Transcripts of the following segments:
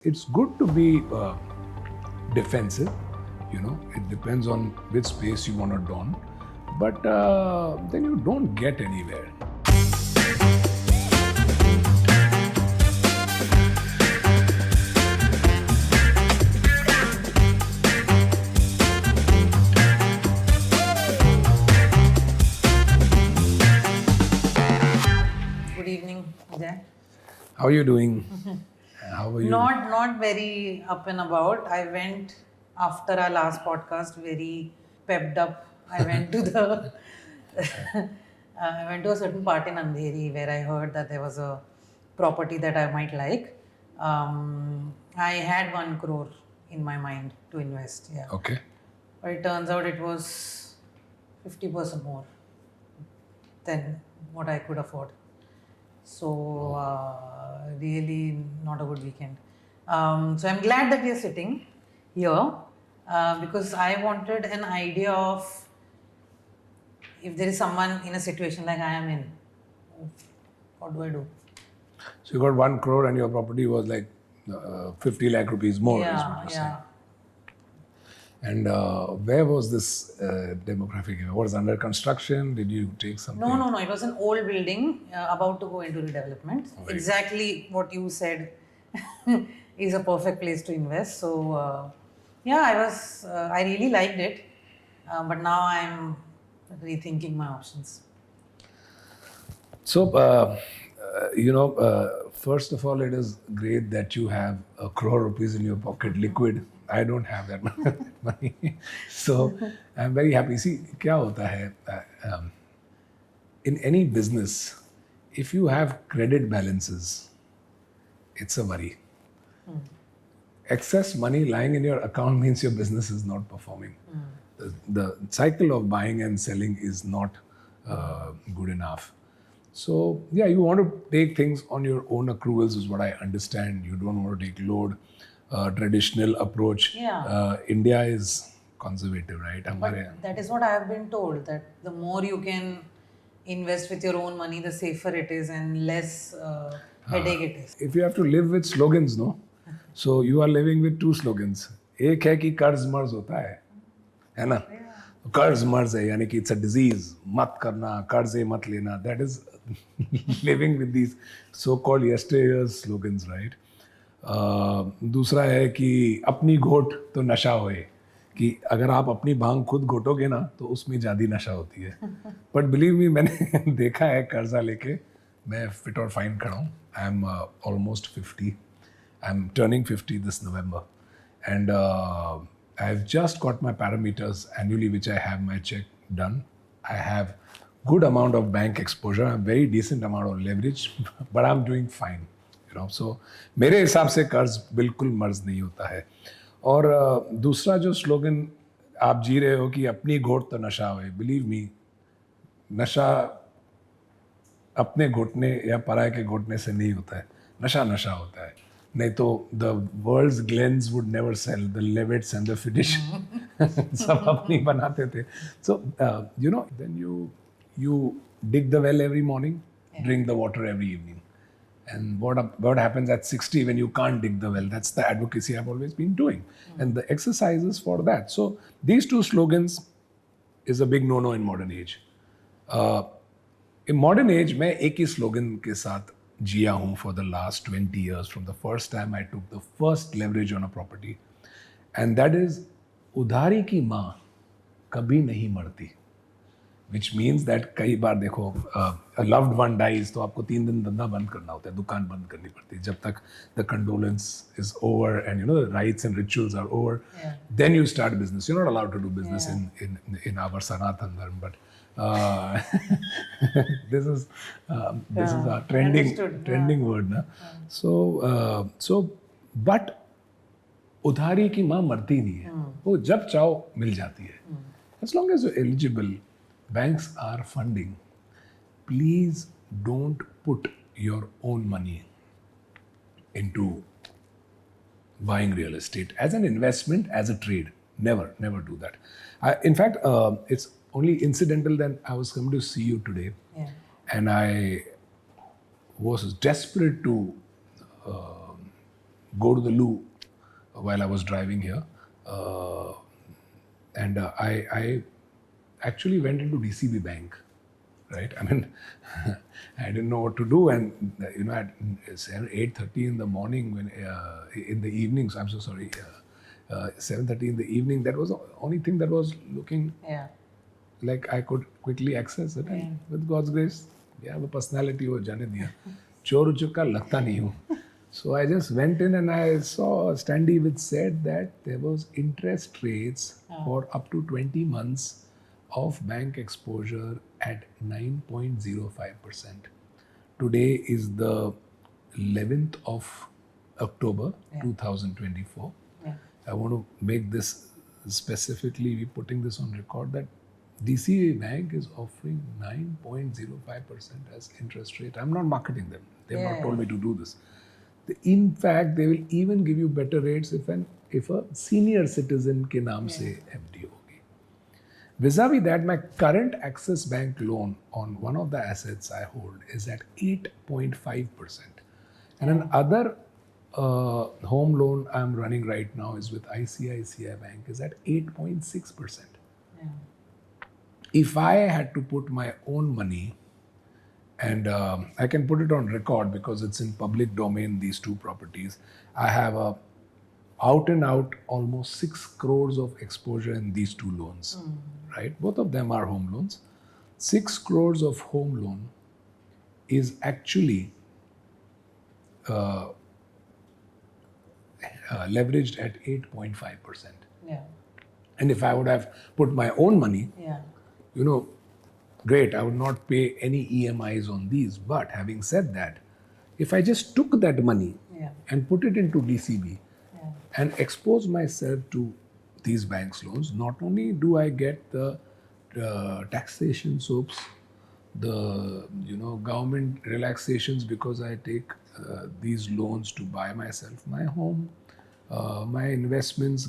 It's good to be defensive, it depends on which space you want to don, but then you don't get anywhere. Good evening, Vijay. How are you doing? How are you? Not very up and about. I went after our last podcast very pepped up. I went to the I went to a certain part in Andheri where I heard that there was a property that I might like. I had 1 crore in my mind to invest. Yeah, Okay. but it turns out it was 50% more than what I could afford. So really not a good weekend. So I'm glad that we are sitting here because I wanted an idea of if there is someone in a situation like I am in, what do I do? So you got 1 crore and your property was like 50 lakh rupees more, is what Yeah, you're saying. yeah. And where was this demographic? Was it under construction? Did you take something? No. It was an old building about to go into redevelopment. Very Exactly what you said is a perfect place to invest. So I really liked it, but now I'm rethinking my options. So, first of all, it is great that you have 1 crore rupees in your pocket, liquid. I don't have that money. So, I'm very happy. See, क्या होता है, in any business, if you have credit balances, it's a worry. Excess money lying in your account means your business is not performing. The cycle of buying and selling is not good enough. So, yeah, you want to take things on your own accruals is what I understand. You don't want to take load. Traditional approach. Yeah. India is conservative, right? But that is what I have been told, that the more you can invest with your own money, the safer it is and less headache it is. If you have to live with slogans, no? So you are living with 2 slogans. एक है कि कर्ज मर्ज होता है ना? कर्ज मर्ज है, यानी कि it's a disease. मत करना, कर्जे मत लेना. That is living with these so-called yesteryear's slogans, right? दूसरा है कि अपनी घोट तो नशा होए, कि अगर आप अपनी भांग खुद घोटोगे ना तो उसमें ज़्यादा नशा होती है. बट बिलीव मी, मैंने देखा है कर्जा लेके. मैं फिट और फाइन खड़ा हूँ. I am almost 50. I am turning 50 this November and I have just got my parameters annually which I have my check done. आई हैव good amount of bank exposure, a very decent amount of leverage, but I'm doing fine. So मेरे हिसाब से कर्ज बिल्कुल मर्ज नहीं होता है. और दूसरा जो स्लोगन आप जी रहे हो कि अपनी घोट तो नशा होए, बिलीव मी, नशा अपने घोटने या पराये के घोटने से नहीं होता है. नशा होता है. नहीं तो the world's glens would never sell, the Levetts and the finish सब अपनी बनाते थे. सो then you dig the well every morning, drink the water every evening. And what happens at 60 when you can't dig the well? That's the advocacy I've always been doing. And the exercises for that. So these 2 slogans is a big no-no in modern age. In modern age, मैं एक ही slogan के साथ जिया हूँ for the last 20 years, from the first time I took the first leverage on a property. And that is, उधारी की माँ कभी नहीं मरती. Which means that कई बार देखो, a loved one dies तो आपको 3 दिन धंधा बंद करना होता है, दुकान बंद करनी पड़ती है जब तक the condolence is over and the rites and rituals are over. Yeah. Then you start business. You're not allowed to do business in our Sanatan Dharma, but this is a trending word, na? So but उधारी की माँ मरती नहीं है, वो जब चाहो मिल जाती है. As long as you're eligible, banks are funding. Please don't put your own money into buying real estate as an investment, as a trade. Never do that. In fact, it's only incidental that I was coming to see you today. Yeah. And I was desperate to go to the loo while I was driving here. And I actually went into DCB Bank, right? I mean, I didn't know what to do, and at 8:30 in the morning, when in the evenings, I'm so sorry, 7:30 in the evening, that was the only thing that was looking like I could quickly access it. And with God's grace, the personality was jane diya. Chor chukka lagta nahi hu. So I just went in and I saw a standee which said that there was interest rates for up to 20 months of bank exposure at 9.05%. Today is the 11th of October 2024. I want to make this specifically, we're putting this on record, that DCA Bank is offering 9.05% as interest rate. I'm not marketing them. They've not told me to do this. In fact, they will even give you better rates if a senior citizen ke naam se FD hogi. Vis-a-vis that, my current Axis Bank loan on one of the assets I hold is at 8.5%. And another home loan I'm running right now is with ICICI Bank is at 8.6%. If I had to put my own money, and I can put it on record because it's in public domain, these two properties, I have a out and out almost 6 crores of exposure in these two loans, right? Both of them are home loans. 6 crores of home loan is actually leveraged at 8.5%. And if I would have put my own money, great, I would not pay any EMIs on these. But having said that, if I just took that money and put it into DCB and expose myself to these banks' loans, not only do I get the taxation soaps, the government relaxations because I take these loans to buy myself my home, my investments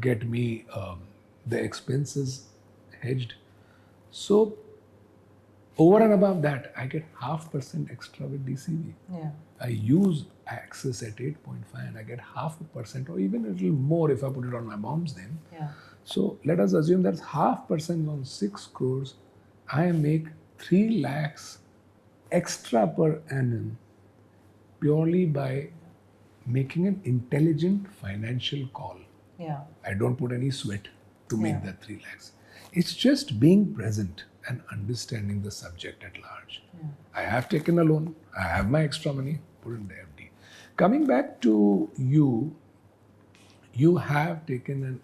get me the expenses hedged. So over and above that, I get 0.5% extra with DCB. I use Axis at 8.5 and I get 0.5% or even a little more if I put it on my mom's name. So let us assume that's 0.5% on 6 crores. I make 3 lakhs extra per annum purely by making an intelligent financial call. I don't put any sweat to make that 3 lakhs. It's just being present and understanding the subject at large. I have taken a loan, I have my extra money, put in the FD. Coming back to you have taken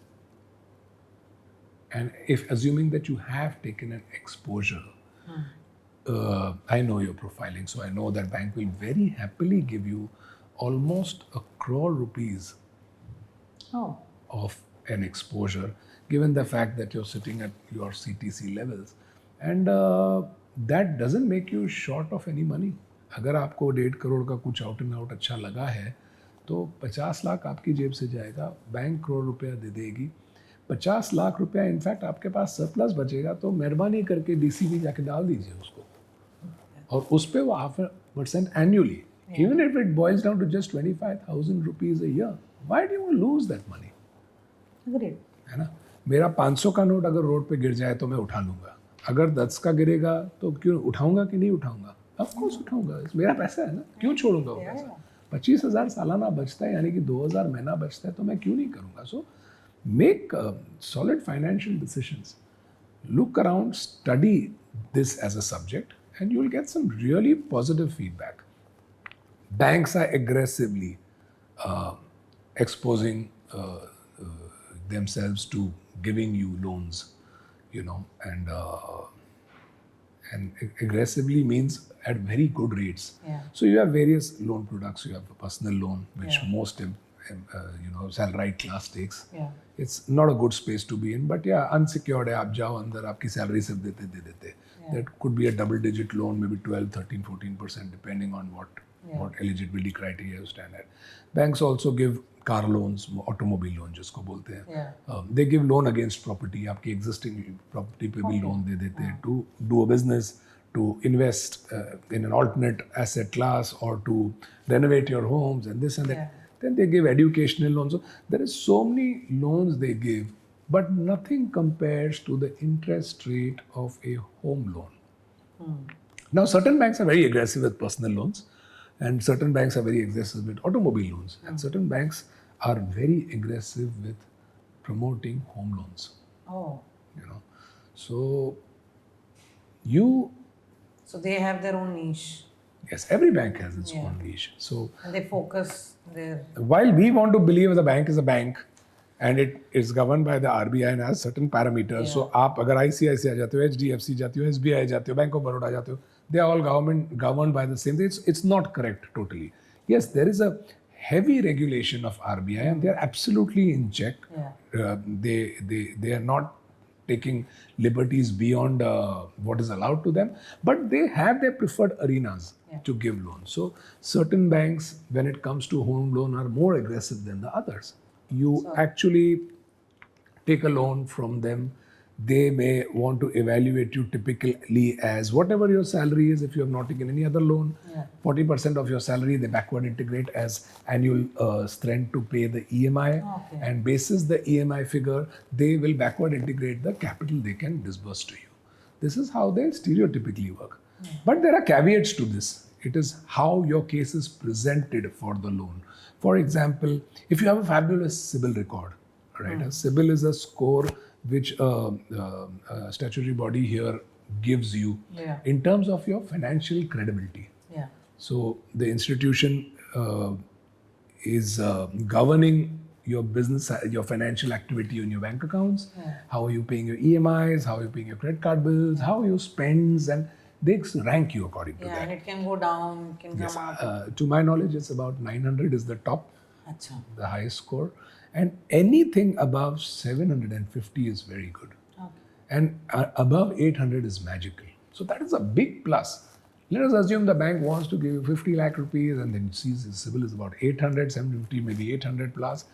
and if assuming that you have taken an exposure, I know your profiling, so I know that bank will very happily give you almost 1 crore rupees of an exposure, given the fact that you're sitting at your CTC levels. And that doesn't make you short of any money. अगर आपको 1.5 करोड़ का कुछ out and out अच्छा लगा है तो 50 लाख आपकी जेब से जाएगा, बैंक 1 करोड़ रुपया दे देगी, 50 लाख रुपया इनफैक्ट आपके पास सरप्लस बचेगा तो मेहरबानी करके डीसीबी जाके डाल दीजिए उसको, और उस पे वो 0.5% annually, even if it boils down to just 25,000 rupees a year, why do you lose that money? Agreed. है ना, मेरा 500 का नोट अगर रोड पे गिर जाए तो मैं उठा लूंगा, अगर 10 का गिरेगा तो क्यों उठाऊंगा कि नहीं उठाऊंगा? ऑफ कोर्स उठाऊंगा, मेरा पैसा है ना, क्यों छोड़ूंगा वो पैसा? 25,000 सालाना बचता है, यानी कि 2,000 महीना बचता है, तो मैं क्यों नहीं करूंगा? So make solid financial decisions. Look around, study this as a subject, and you will get some really positive feedback. Banks are aggressively exposing themselves to giving you loans, and aggressively means at very good rates. So you have various loan products. You have a personal loan, which most salary class takes. It's not a good space to be in, but unsecured है, आप जाओ अंदर, आपकी salary सिर्फ दे देते. That could be a double-digit loan, maybe 12, 13, 14%, depending on what eligibility criteria you stand at. Banks also give car loans, automobile loan जिसको बोलते हैं. They give loan against property. आपकी existing property पे भी loan दे देते हैं to do a business, to invest in an alternate asset class, or to renovate your homes and this and that. Then they give educational loans. So there is so many loans they give, but nothing compares to the interest rate of a home loan. Now, certain banks are very aggressive with personal loans, and certain banks are very aggressive with automobile loans, and certain banks are very aggressive with promoting home loans. Oh. You know, so you So they have their own niche. yes, every bank has its own niche. So And they focus their. while we want to believe the bank is a bank and it is governed by the RBI and has certain parameters. So आप अगर ICICI जाते हो, HDFC जाते हो, SBI जाते हो, Bank of Baroda जाते हो, they are all governed by the same thing. It's not correct totally. Yes, there is a heavy regulation of RBI and they are absolutely in check. Yeah. They are not taking liberties beyond what is allowed to them, but they have their preferred arenas to give loans. So certain banks, when it comes to home loan, are more aggressive than the others. You actually take a loan from them. They may want to evaluate you typically as whatever your salary is. If you have not taken any other loan, 40% of your salary they backward integrate as annual strength to pay the EMI, and basis the EMI figure, they will backward integrate the capital they can disburse to you. This is how they stereotypically work. But there are caveats to this. It is how your case is presented for the loan. For example, if you have a fabulous CIBIL record, right? A CIBIL is a score which a statutory body here gives you in terms of your financial credibility. Yeah. So the institution is governing your business, your financial activity on your bank accounts. How are you paying your EMIs? How are you paying your credit card bills? How you spends, and they rank you according to that. And it can go down, can come up. To my knowledge, it's about 900 is the top, Acha. the highest score, and anything above 750 is very good, and above 800 is magical. So that is a big plus. Let us assume the bank wants to give you 50 lakh rupees and then sees his CIBIL is about 800, 750, maybe 800 plus.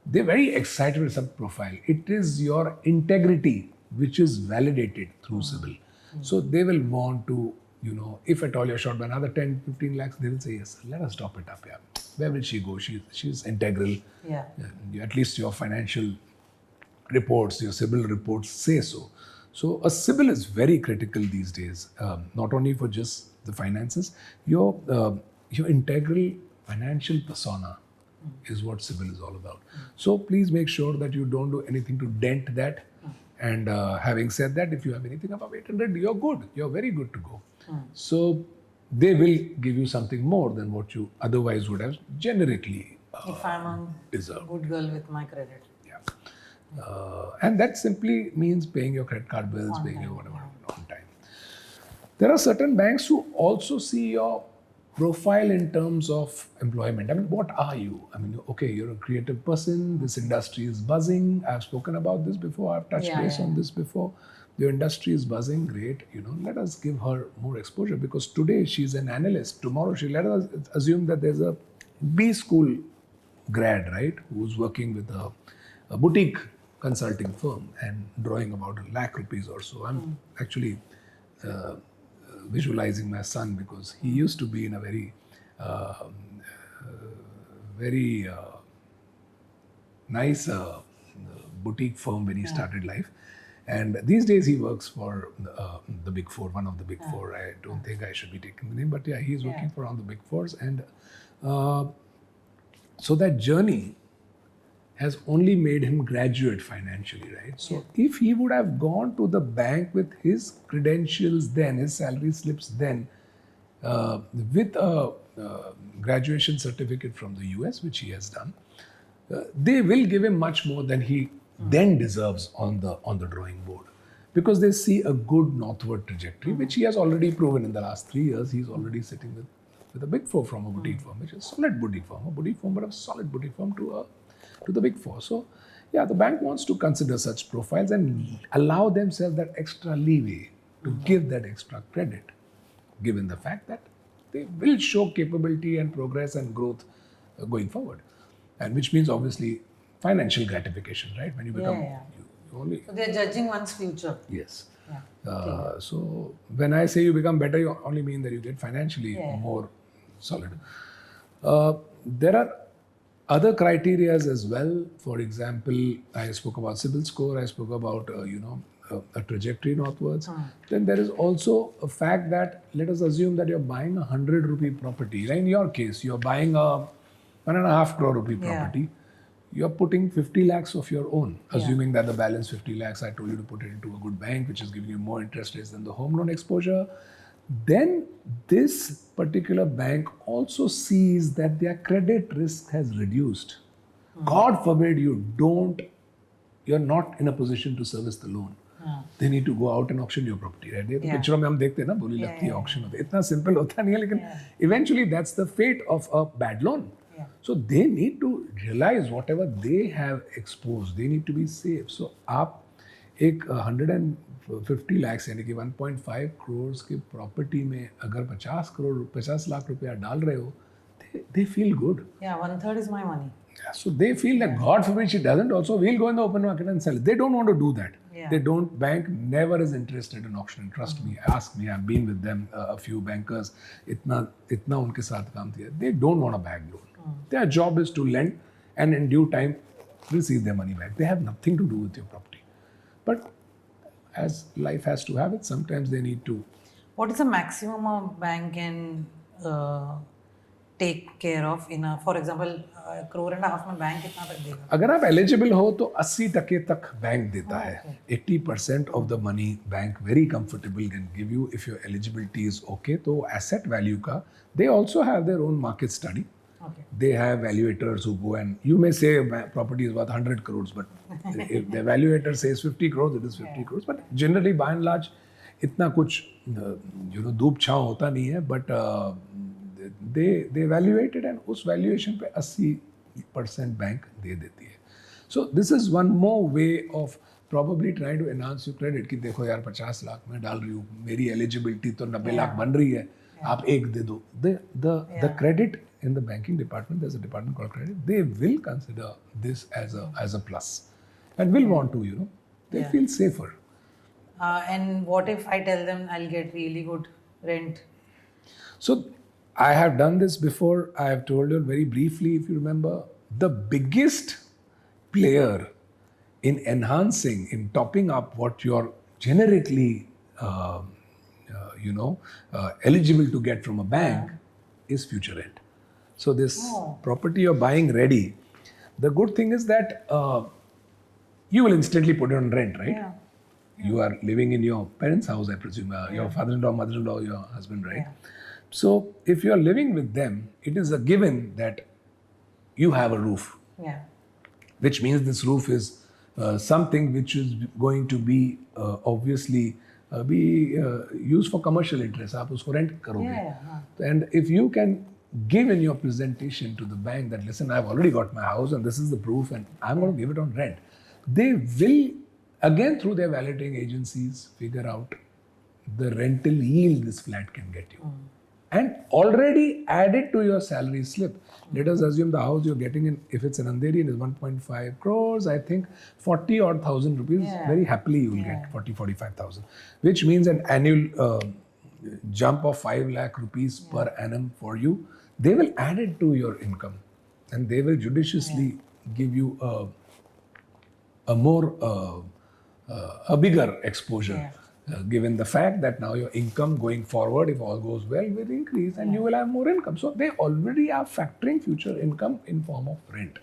They're very excited with some profile. It is your integrity which is validated through CIBIL. So they will want to, if at all you're short by another 10, 15 lakhs, they will say, yes, let us top it up. Yeah. Where will she go? She's integral. Yeah. At least your financial reports, your CIBIL reports say so. So a CIBIL is very critical these days, not only for just the finances. Your integral financial persona is what CIBIL is all about. So please make sure that you don't do anything to dent that. And having said that, if you have anything above 800, you're good. You're very good to go. So they will give you something more than what you otherwise would have generically If I'm a deserved. good girl with my credit. Yeah. And that simply means paying your credit card bills, paying your whatever on time. There are certain banks who also see your profile in terms of employment. I mean, what are you? I mean, okay, you're a creative person. This industry is buzzing. I've spoken about this before. I've touched base on this before. Your industry is buzzing. Great. Let us give her more exposure because today she's an analyst. Tomorrow let us assume that there's a B school grad, right, who's working with a boutique consulting firm and drawing about 1 lakh rupees or so. I'm actually visualizing my son because he used to be in a very nice boutique firm when he started life. And these days he works for the Big Four, one of the Big Four. I don't think I should be taking the name, but yeah, he's working for one of the Big Fours. And so that journey has only made him graduate financially, right? So if he would have gone to the bank with his credentials then, his salary slips then, with a graduation certificate from the US, which he has done, they will give him much more than he then deserves on the drawing board. Because they see a good northward trajectory, which he has already proven in the last 3 years. He's already sitting with a Big Four from a boutique firm, which is a solid boutique firm, but a solid boutique firm to the Big Four. So, yeah, the bank wants to consider such profiles and allow themselves that extra leeway to give that extra credit, given the fact that they will show capability and progress and growth going forward. And which means obviously financial gratification, right? When you become, you only... So they're judging one's future. Yes. So when I say you become better, you only mean that you get financially more solid. There are Other criterias as well. For example, I spoke about CIBIL score. I spoke about a trajectory northwards. Then there is also a fact that let us assume that you're buying a 100 rupee property. In your case, you're buying a 1.5 crore rupee property. You're putting 50 lakhs of your own, assuming that the balance 50 lakhs, I told you to put it into a good bank, which is giving you more interest rates than the home loan exposure. Then this particular bank also sees that their credit risk has reduced. God forbid you're not in a position to service the loan. They need to go out and auction your property, right? ये तो पिक्चरों में हम देखते हैं ना, बोली लगती है auction होता है. इतना simple होता नहीं है, लेकिन eventually that's the fate of a bad loan. So they need to realize whatever they have exposed, they need to be safe. So आप एक 150 lakhs यानी कि 1.5 crores की प्रॉपर्टी में अगर 50 लाख रुपया डाल रहे हो, they feel good. Yeah, 1/3 is my money. Yeah, so they feel that God forbid she doesn't also, we'll go in the open market and sell it. They don't want to do that. They don't, bank never is interested in auction. Trust me, ask me, I've been with them, a few bankers, itna unke saath kaam kiya. They don't want a bag loan. Their job is to lend and in due time receive their money back. They have nothing to do with your property. But as life has to have it, sometimes they need to. What is the maximum a bank can take care of in a, for example, 1.5 crore में bank कितना तक देगा? अगर आप eligible हो तो 80% तक bank देता है. 80% of the money bank very comfortable can give you if your eligibility is okay. तो asset value का, they also have their own market study. They have valuators who go and, you may say property is worth 100 crores, but if the evaluator says 50 crores, it is 50 crores. But generally, by and large, इतना कुछ धूप छांव होता नहीं है. But they evaluate it and उस valuation पे 80% bank दे देती है. So this is one more way of probably trying to enhance your credit कि देखो यार 50 लाख मैं डाल रही हूँ, मेरी eligibility तो 90 लाख बन रही है, आप एक दे दो. The credit in the banking department, there's a department called credit, they will consider this as a plus and will want to, they feel safer. And what if I tell them I'll get really good rent? So I have done this before. I have told you very briefly, if you remember, the biggest player in enhancing, in topping up what you're generically, eligible to get from a bank is future rent. So this property you're buying ready, the good thing is that you will instantly put it on rent, right? Yeah. You are living in your parents' house, I presume, your father-in-law, mother-in-law, your husband, right? So if you are living with them, it is a given that you have a roof. Which means this roof is something which is going to be obviously be used for commercial interest. आप उसको rent करोगे. And if you can give in your presentation to the bank that, listen, I've already got my house and this is the proof and I'm going to give it on rent, they will, again through their validating agencies, figure out the rental yield this flat can get you. And already added to your salary slip. Let us assume the house you're getting in, if it's an Andheri, is 1.5 crores, I think 40 odd thousand rupees, very happily you will get 45,000, which means an annual jump of 5 lakh rupees per annum for you. They will add it to your income and they will judiciously give you a bigger exposure. Given the fact that now your income going forward, if all goes well, will increase and you will have more income. So they already are factoring future income in form of rent.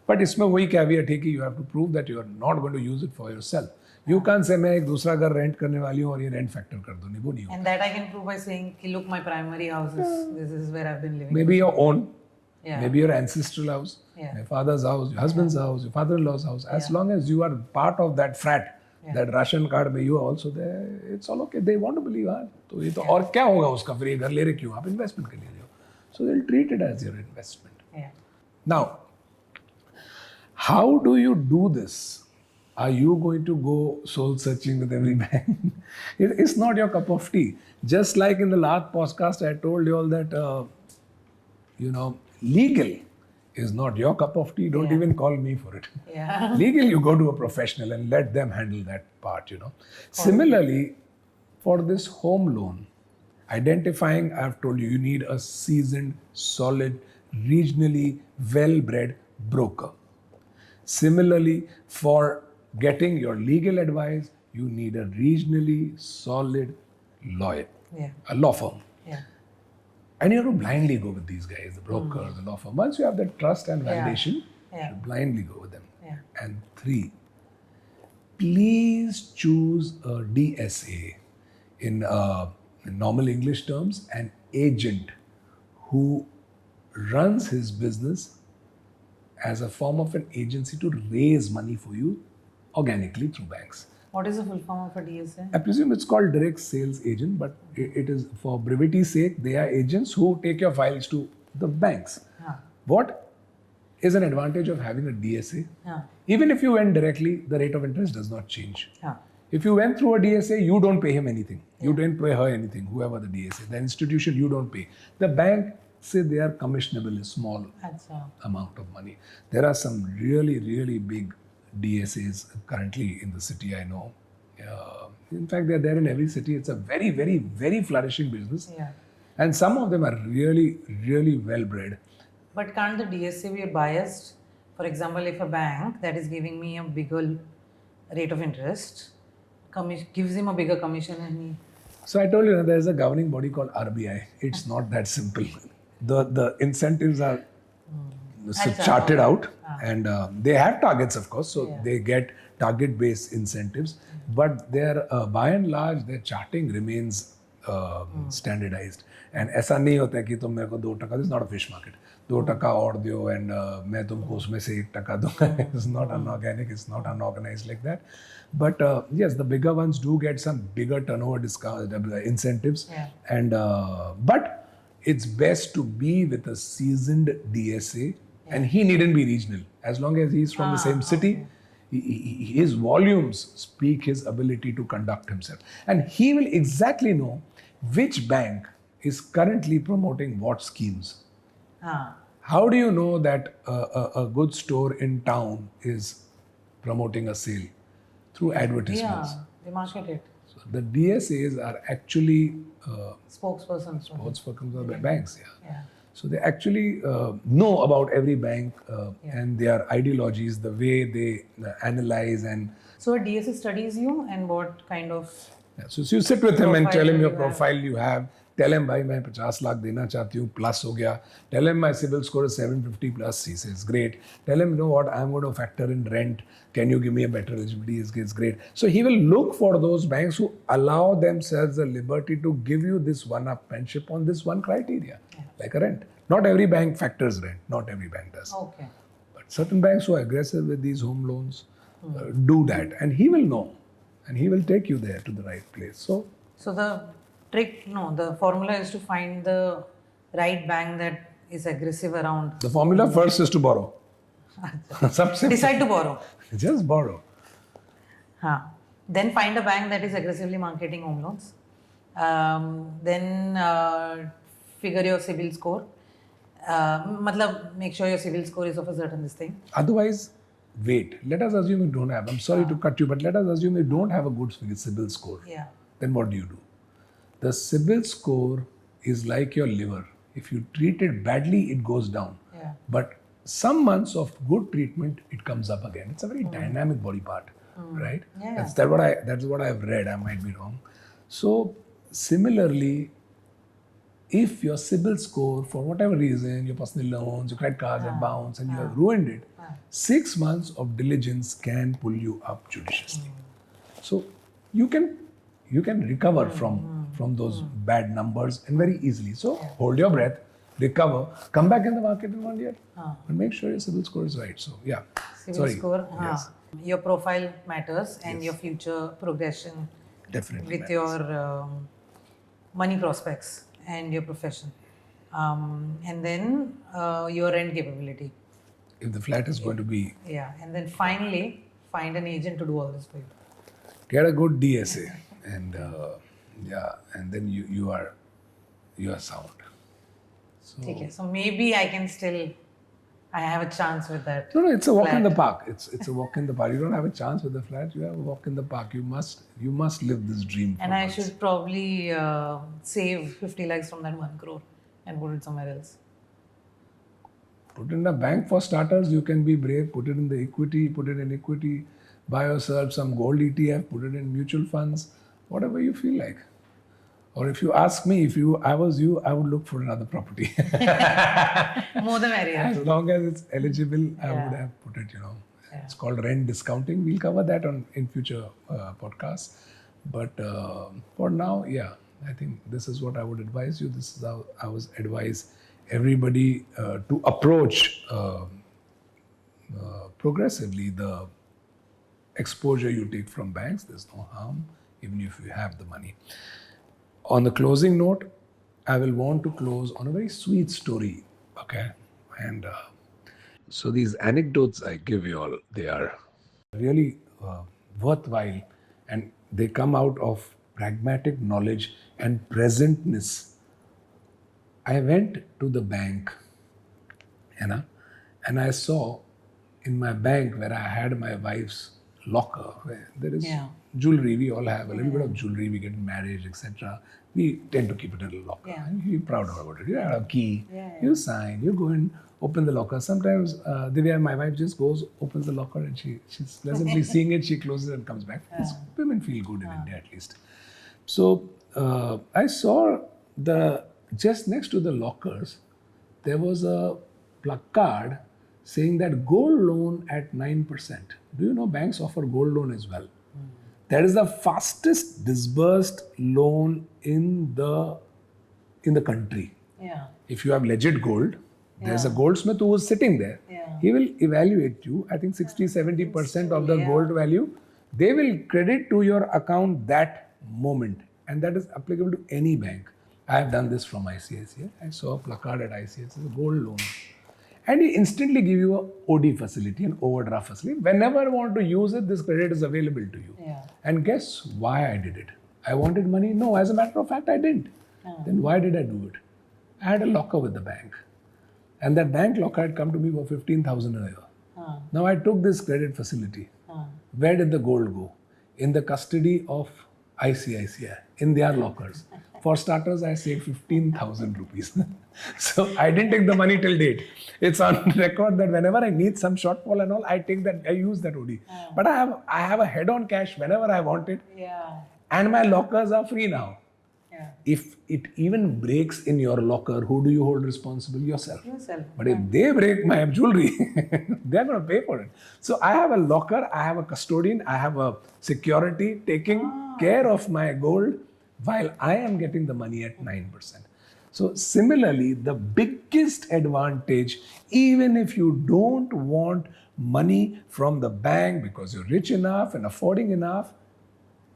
But इसमें वही caveat है कि you have to prove that you are not going to use it for yourself. You can't say मैं एक दूसरा घर rent करने वाली हूँ और ये rent factor कर दो, नहीं वो नहीं होगा. And that I can prove by saying, look, my primary house is, this is where I've been living. Maybe your own, maybe your ancestral house, your father's house, your husband's house, your father-in-law's house. As long as you are part of that frat, that ration card में you are also there, it's all okay. They want to believe, हाँ तो ये तो और क्या होगा उसका, फिर ये घर ले रहे क्यों, आप investment के लिए ले हो. So they'll treat it as your investment. Now, how do you do this? Are you going to go soul searching with every bank? It's not your cup of tea. Just like in the last podcast, I told you all that, legal is not your cup of tea. Don't even call me for it. Legal, you go to a professional and let them handle that part, Similarly, for this home loan, identifying, I've told you, you need a seasoned, solid, regionally well-bred broker. Similarly, for getting your legal advice, you need a regionally solid lawyer, Yeah. a law firm. Yeah. And you have to blindly go with these guys, the broker, the law firm. Once you have that trust and validation, Yeah. you blindly go with them. Yeah. And 3, please choose a DSA, in normal English terms, an agent who runs his business as a form of an agency to raise money for you organically through banks. What is the full form of a DSA? I presume it's called direct sales agent, but it is, for brevity's sake, they are agents who take your files to the banks. Ah. What is an advantage of having a DSA? Ah. Even if you went directly, the rate of interest does not change. Ah. If you went through a DSA, you don't pay him anything. You don't pay her anything, whoever the DSA. The institution, you don't pay. The bank, say they are commissionable, a small Achha. amount of money. There are some really, really big DSAs currently in the city, I know. In fact, they're there in every city. It's a very, very, very flourishing business. Yeah. And some of them are really, really well bred. But can't the DSA be biased? For example, if a bank that is giving me a bigger rate of interest gives him a bigger commission and he... So I told you, there's a governing body called RBI. It's not that simple. The incentives are charted out, and they have targets, of course. So they get target-based incentives, but their by and large their charting remains standardized. And ऐसा नहीं होता है कि तुम मेरे को 2%, this is not a fish market. 2% और दियो and मैं तुमको उसमें से 1% दूंगा. It's not unorganic. It's not unorganized like that. But yes, the bigger ones do get some bigger turnover discount incentives. Yeah. And but it's best to be with a seasoned DSA, and he needn't be regional. As long as he's from the same city, his volumes speak his ability to conduct himself. And he will exactly know which bank is currently promoting what schemes. Ah. How do you know that a good store in town is promoting a sale? Through advertisements. Yeah, they market it. So the DSAs are actually Spokespersons. spokespersons of the banks. Yeah. So they actually know about every bank and their ideologies, the way they analyze and. So a DSA studies you and what kind of. Yeah, so you sit with him and tell him your you have. profile you have. Tell him, भाई मैं 50 लाख देना चाहती हूँ, plus हो गया. Tell him my CIBIL score is 750 plus. He says, great. Tell him, you know what, I'm going to factor in rent. Can you give me a better eligibility? It's great. So he will look for those banks who allow themselves the liberty to give you this one-upmanship on this one criteria, like a rent. Not every bank factors rent. Not every bank does. Okay. But certain banks who are aggressive with these home loans do that. And he will know. And he will take you there to the right place. So the formula is to find the right bank that is aggressive around. the formula first is to borrow. Decide to borrow. Just borrow. Then find a bank that is aggressively marketing home loans. Then figure your CIBIL score. Make sure your CIBIL score is of a certain this thing. Otherwise, wait. Let us assume you don't have. I'm sorry to cut you, but let us assume you don't have a good CIBIL score. Yeah. Then what do? The CIBIL score is like your liver. If you treat it badly, it goes down. Yeah. But some months of good treatment, it comes up again. It's a very dynamic body part, right? Yeah. That's what I've read. I might be wrong. So similarly, if your CIBIL score, for whatever reason, your personal loans, your credit cards have bounced and you have ruined it, 6 months of diligence can pull you up judiciously. So you can recover from those bad numbers and very easily. So hold your breath, recover, come back in the market in 1 year, and make sure your CIBIL score is right. So yeah, CIBIL score. Yes. Your profile matters and your future progression Definitely with matters. your money prospects and your profession, and then your rent capability. If the flat is going to be, And then finally find an agent to do all this for you. get a good DSA, and and then you are sound. So, Okay, so maybe I have a chance with that. No, it's a walk in flat. the park. It's a walk in the park. You don't have a chance with the flat. You have a walk in the park. You must live this dream. And I should probably save 50 lakhs from that 1 crore and put it somewhere else. Put it in a bank for starters, you can be brave. Put it in the equity, put it in equity. Buy yourself some gold ETF, put it in mutual funds, whatever you feel like. Or if you ask me, I was you, I would look for another property. More the merrier. As long as it's eligible, I would have put it, It's called rent discounting. We'll cover that in future podcasts. But for now, I think this is what I would advise you. This is how I would advise everybody to approach progressively the exposure you take from banks. There's no harm, even if you have the money. On the closing note, I will want to close on a very sweet story, okay? And so these anecdotes I give you all, they are really worthwhile, and they come out of pragmatic knowledge and presentness. I went to the bank, and I saw in my bank where I had my wife's locker, where there is jewelry. We all have a little bit of jewelry. We get in marriage, etc. We tend to keep it in a locker. And you're proud about it. You have a key. You sign. You go and open the locker. Sometimes Divya, my wife, just goes, opens the locker, and she's pleasantly seeing it. She closes it and comes back. Women feel good in India, at least. So I saw just next to the lockers, there was a placard saying that gold loan at 9%. Do you know banks offer gold loan as well? That is the fastest disbursed loan in the country. If you have legit gold, there's a goldsmith who is sitting there. He will evaluate you. I think 60-70% of the gold value, they will credit to your account that moment. And that is applicable to any bank. I have done this from ICICI. I saw a placard at ICICI, a gold loan. And he instantly give you a OD facility, an overdraft facility. Whenever I want to use it, this credit is available to you. And guess why I did it? I wanted money? No, as a matter of fact, I didn't. Then why did I do it? I had a locker with the bank. And that bank locker had come to me for 15,000 a year. Now I took this credit facility. Where did the gold go? In the custody of ICICI, in their lockers. For starters, I saved 15,000 rupees. So I didn't take the money till date. It's on record that whenever I need some shortfall and all, I use that OD. But I have a head-on cash whenever I want it. And my lockers are free now. If it even breaks in your locker, who do you hold responsible? Yourself. But if they break my jewelry, they're going to pay for it. So I have a locker, I have a custodian, I have a security taking care of my gold while I am getting the money at 9%. So similarly, the biggest advantage, even if you don't want money from the bank because you're rich enough and affording enough,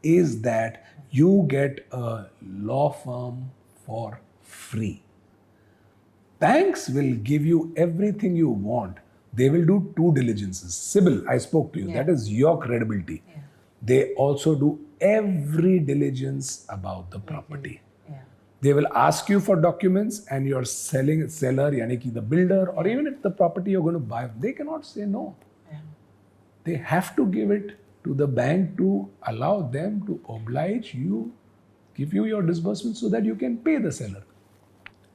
is that you get a law firm for free. Banks will give you everything you want. They will do due diligences. CIBIL, I spoke to you, that is your credibility. They also do every diligence about the property. They will ask you for documents, and your seller, yani ki the builder, or even if the property you're going to buy, they cannot say no. They have to give it to the bank to allow them to oblige you, give you your disbursement so that you can pay the seller.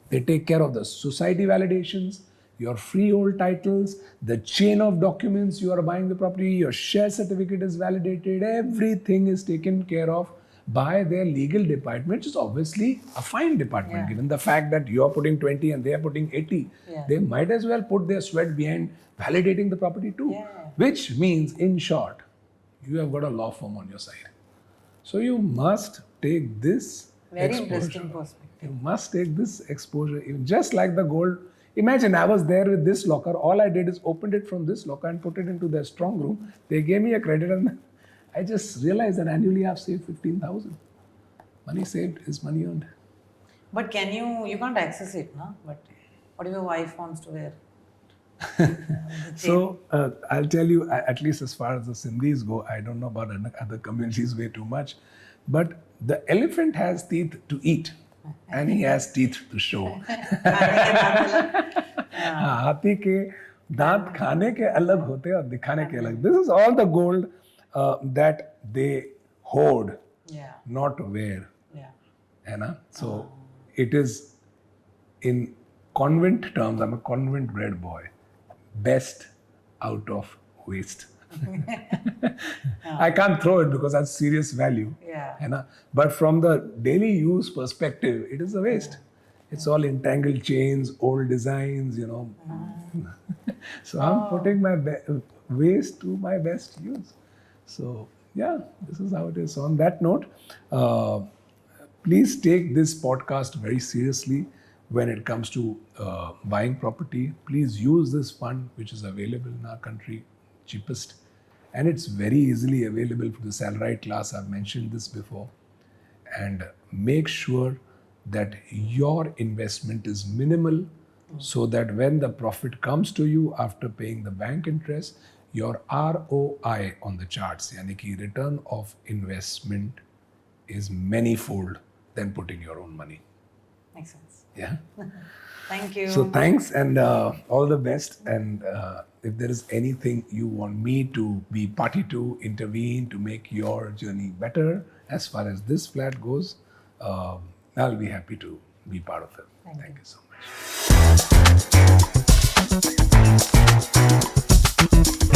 They take care of the society validations, your freehold titles, the chain of documents you are buying the property, your share certificate is validated, everything is taken care of by their legal department, which is obviously a fine department, given the fact that you're putting 20 and they are putting 80. They might as well put their sweat behind validating the property too, which means, in short, you have got a law firm on your side. So you must take this Interesting perspective. You must take this exposure, just like the gold. Imagine I was there with this locker. All I did is opened it from this locker and put it into their strong room. They gave me a credit, and I just realized that annually I've saved 15,000. Money saved is money earned. But you can't access it, no? But what if your wife wants to wear? So I'll tell you, at least as far as the Sindhis go, I don't know about other communities way too much, but the elephant has teeth to eat and he has teeth to show. हाथी के दांत खाने के अलग होते हैं और दिखाने के अलग. This is all the gold that they hoard, not wear. So it is, in convent terms, I'm a convent bred boy. best out of waste. I can't throw it because that's serious value. Yeah. है ना? But from the daily use perspective, it is a waste. It's all entangled chains, old designs, So I'm putting my waste to my best use. So yeah, this is how it is. So on that note, please take this podcast very seriously when it comes to buying property. Please use this fund, which is available in our country, cheapest. And it's very easily available for the salaried class. I've mentioned this before. And make sure that your investment is minimal so that when the profit comes to you after paying the bank interest, your ROI on the charts, yani ki return of investment, is manifold than putting your own money. Makes sense. Yeah. Thank you. So thanks and all the best. And if there is anything you want me to be party to, intervene to make your journey better as far as this flat goes, I'll be happy to be part of it. Thank you so much.